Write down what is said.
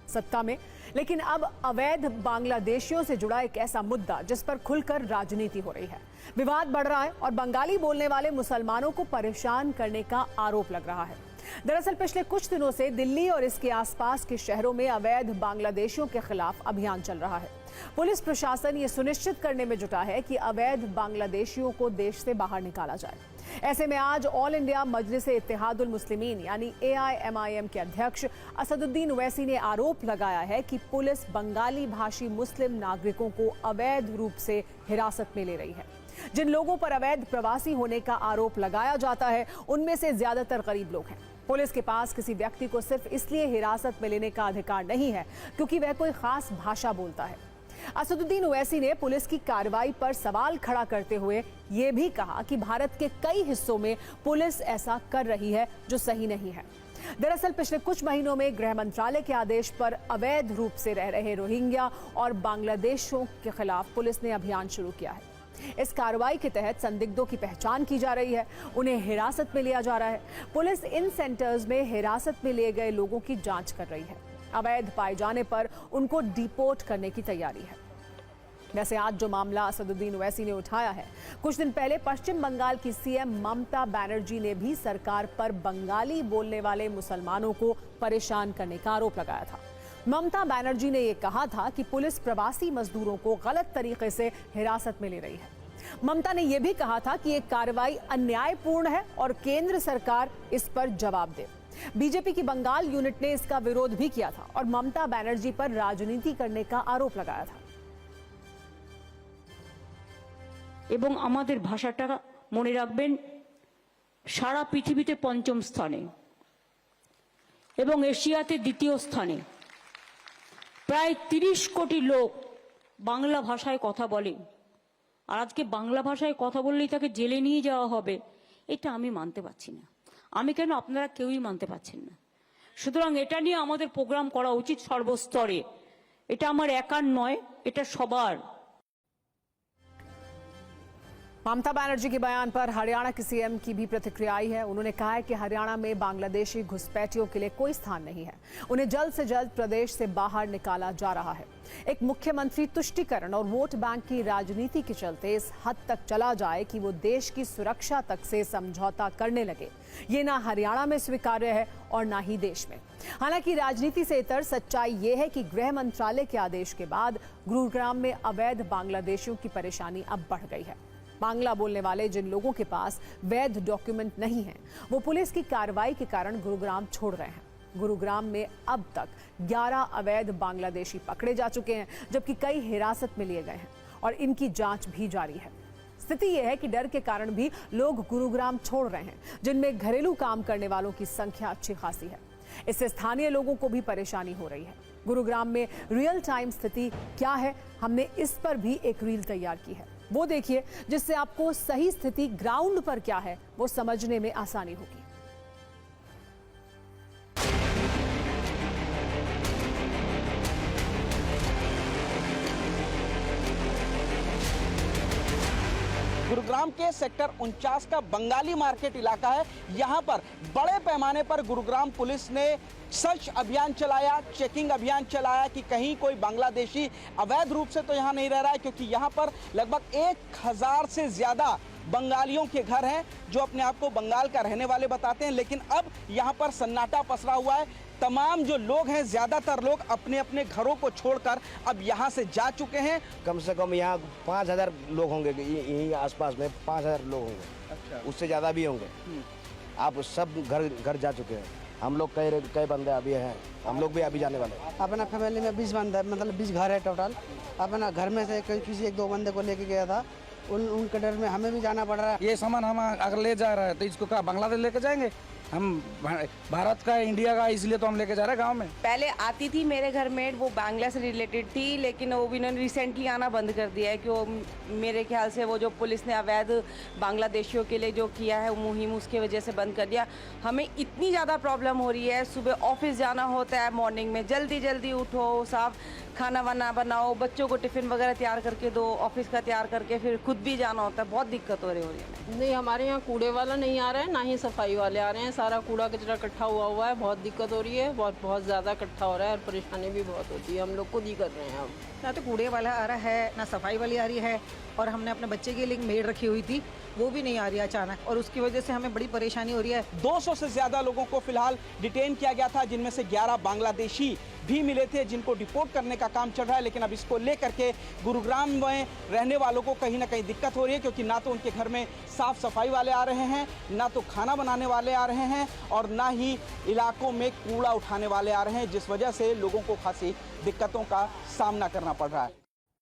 सत्ता में, लेकिन अब अवैध बांग्लादेशियों से जुड़ा एक ऐसा मुद्दा जिस पर खुलकर राजनीति हो रही है। विवाद बढ़ रहा है और बंगाली बोलने वाले मुसलमानों को परेशान करने का आरोप लग रहा है। दरअसल पिछले कुछ दिनों से दिल्ली और इसके आसपास के शहरों में अवैध बांग्लादेशियों के खिलाफ अभियान चल रहा है। पुलिस प्रशासन ये सुनिश्चित करने में जुटा है कि अवैध बांग्लादेशियों को देश से बाहर निकाला जाए। ऐसे में आज ऑल इंडिया मजलिस इत्तेहादुल मुस्लिमीन यानी AIMIM के अध्यक्ष असदुद्दीन ओवैसी ने आरोप लगाया है कि पुलिस बंगाली भाषी मुस्लिम नागरिकों को अवैध रूप से हिरासत में ले रही है। जिन लोगों पर अवैध प्रवासी होने का आरोप लगाया जाता है उनमें से ज्यादातर गरीब लोग हैं। पुलिस के पास किसी व्यक्ति को सिर्फ इसलिए हिरासत में लेने का अधिकार नहीं है क्योंकि वह कोई खास भाषा बोलता है। असदुद्दीन ओवैसी ने पुलिस की कार्रवाई पर सवाल खड़ा करते हुए यह भी कहा कि भारत के कई हिस्सों में पुलिस ऐसा कर रही है जो सही नहीं है। दरअसल पिछले कुछ महीनों में गृह मंत्रालय के आदेश पर अवैध रूप से रह रहे रोहिंग्या और बांग्लादेशियों के खिलाफ पुलिस ने अभियान शुरू किया है। इस कार्रवाई के तहत संदिग्धों की पहचान की जा रही है, उन्हें हिरासत में लिया जा रहा है। पुलिस इन सेंटर्स में हिरासत में लिए गए लोगों की जांच कर रही है। अवैध पाए जाने पर उनको डिपोर्ट करने की तैयारी है। वैसे आज जो मामला असदुद्दीन ओवैसी ने उठाया है, कुछ दिन पहले पश्चिम बंगाल की CM ममता बनर्जी ने भी सरकार पर बंगाली बोलने वाले मुसलमानों को परेशान करने का आरोप लगाया था। ममता बनर्जी ने यह कहा था कि पुलिस प्रवासी मजदूरों को गलत तरीके से हिरासत में ले रही है। ममता ने यह भी कहा था कि यह कार्रवाई अन्यायपूर्ण है और केंद्र सरकार इस पर जवाब दे। बीजेपी की बंगाल यूनिट ने इसका विरोध भी किया था और ममता बनर्जी पर राजनीति करने का आरोप लगाया था। এবং আমাদের ভাষাটা মনে রাখবেন সারা পৃথিবীতে পঞ্চম স্থানে এবং এশিয়াতে দ্বিতীয় স্থানে। প্রায় 30 কোটি লোক বাংলা ভাষায় কথা বলে, আর আজকে বাংলা ভাষায় কথা বললেই তাকে জেলে নিয়ে যাওয়া হবে, এটা আমি মানতে পারছি না। আমি কেন, আপনারা কেউই মানতে পারছেন না। সুতরাং এটা নিয়ে আমাদের প্রোগ্রাম করা উচিত সর্বস্তরে। এটা আমার একার নয়, এটা সবার। ममता बनर्जी के बयान पर हरियाणा की CM की भी प्रतिक्रिया आई है। उन्होंने कहा है कि हरियाणा में बांग्लादेशी घुसपैठियों के लिए कोई स्थान नहीं है, उन्हें जल्द से जल्द प्रदेश से बाहर निकाला जा रहा है। एक मुख्यमंत्री तुष्टीकरण और वोट बैंक की राजनीति के चलते इस हद तक चला जाए कि वो देश की सुरक्षा तक से समझौता करने लगे, ये ना हरियाणा में स्वीकार्य है और ना ही देश में। हालांकि राजनीति से इतर सच्चाई ये है कि गृह मंत्रालय के आदेश के बाद गुरुग्राम में अवैध बांग्लादेशियों की परेशानी अब बढ़ गई है। बांग्ला बोलने वाले जिन लोगों के पास वैध डॉक्यूमेंट नहीं हैं, वो पुलिस की कार्रवाई के कारण गुरुग्राम छोड़ रहे हैं। गुरुग्राम में अब तक 11 अवैध बांग्लादेशी पकड़े जा चुके हैं, जबकि कई हिरासत में लिए गए हैं और इनकी जांच भी जारी है। स्थिति यह है कि डर के कारण भी लोग गुरुग्राम छोड़ रहे हैं, जिनमें घरेलू काम करने वालों की संख्या अच्छी खासी है। इससे स्थानीय लोगों को भी परेशानी हो रही है। गुरुग्राम में रियल टाइम स्थिति क्या है, हमने इस पर भी एक रील तैयार की है, वो देखिए, जिससे आपको सही स्थिति ग्राउंड पर क्या है वो समझने में आसानी होगी। गुरुग्राम के सेक्टर 49 का बंगाली मार्केट इलाका है। यहाँ पर बड़े पैमाने पर गुरुग्राम पुलिस ने सर्च अभियान चलाया, चेकिंग अभियान चलाया कि कहीं कोई बांग्लादेशी अवैध रूप से तो यहाँ नहीं रह रहा है, क्योंकि यहाँ पर लगभग 1000 से ज़्यादा बंगालियों के घर हैं जो अपने आप को बंगाल का रहने वाले बताते हैं। लेकिन अब यहाँ पर सन्नाटा पसरा हुआ है। तमाम जो लोग हैं, ज़्यादातर लोग अपने अपने घरों को छोड़कर अब यहाँ से जा चुके हैं। कम से कम यहाँ 5000 लोग होंगे, यहीं आसपास में 5000 लोग होंगे। अच्छा। उससे ज़्यादा भी होंगे। आप सब घर जा चुके हैं। हम लोग कई बंदे अभी हैं, हम लोग भी अभी जाने वाले हैं। अपना फैमिली में 20 बंदे, मतलब 20 घर है टोटल। अपना घर में से किसी 1-2 बंदे को लेके गया था, उनके डर में हमें भी जाना पड़ रहा है। ये सामान हम अगर ले जा रहा है तो इसको क्या बांग्लादेश लेके जाएंगे? हम भारत का, इंडिया का, इसलिए तो हम लेके जा रहे हैं गांव में। पहले आती थी मेरे घर में, वो बांग्ला से रिलेटेड थी, लेकिन वो भी इन्होंने रिसेंटली आना बंद कर दिया है कि वो मेरे ख्याल से वो जो पुलिस ने अवैध बांग्लादेशियों के लिए जो किया है मुहिम, उसके वजह से बंद कर दिया। हमें इतनी ज़्यादा प्रॉब्लम हो रही है, सुबह ऑफिस जाना होता है, मॉर्निंग में जल्दी उठो, साफ खाना वाना बनाओ, बच्चों को टिफ़िन वगैरह तैयार करके दो, ऑफिस का तैयार करके फिर खुद भी जाना होता है। बहुत दिक्कत हो रही है। नहीं, हमारे यहाँ कूड़े वाला नहीं आ रहा है, ना ही सफाई वाले आ रहे हैं। सारा कूड़ा कचरा इकट्ठा हुआ है, बहुत दिक्कत हो रही है, बहुत ज़्यादा इकट्ठा हो रहा है और परेशानी भी बहुत होती है। हम लोग खुद ही कर रहे हैं अब। ना तो कूड़े वाला आ रहा है, ना सफाई वाली आ रही है, और हमने अपने बच्चे के लिए एक मेड रखी हुई थी, वो भी नहीं आ रही है अचानक, और उसकी वजह से हमें बड़ी परेशानी हो रही है। 200 से ज्यादा लोगों को फिलहाल डिटेन किया गया था, जिनमें से 11 बांग्लादेशी भी मिले थे, जिनको डिपोर्ट करने का काम चल रहा है। लेकिन अब इसको लेकर के गुरुग्राम में रहने वालों को कहीं ना कहीं दिक्कत हो रही है, क्योंकि ना तो उनके घर में साफ सफाई वाले आ रहे हैं, ना तो खाना बनाने वाले आ रहे हैं, और ना ही इलाकों में कूड़ा उठाने वाले आ रहे हैं, जिस वजह से लोगों को खासी दिक्कतों का सामना करना पड़ रहा है।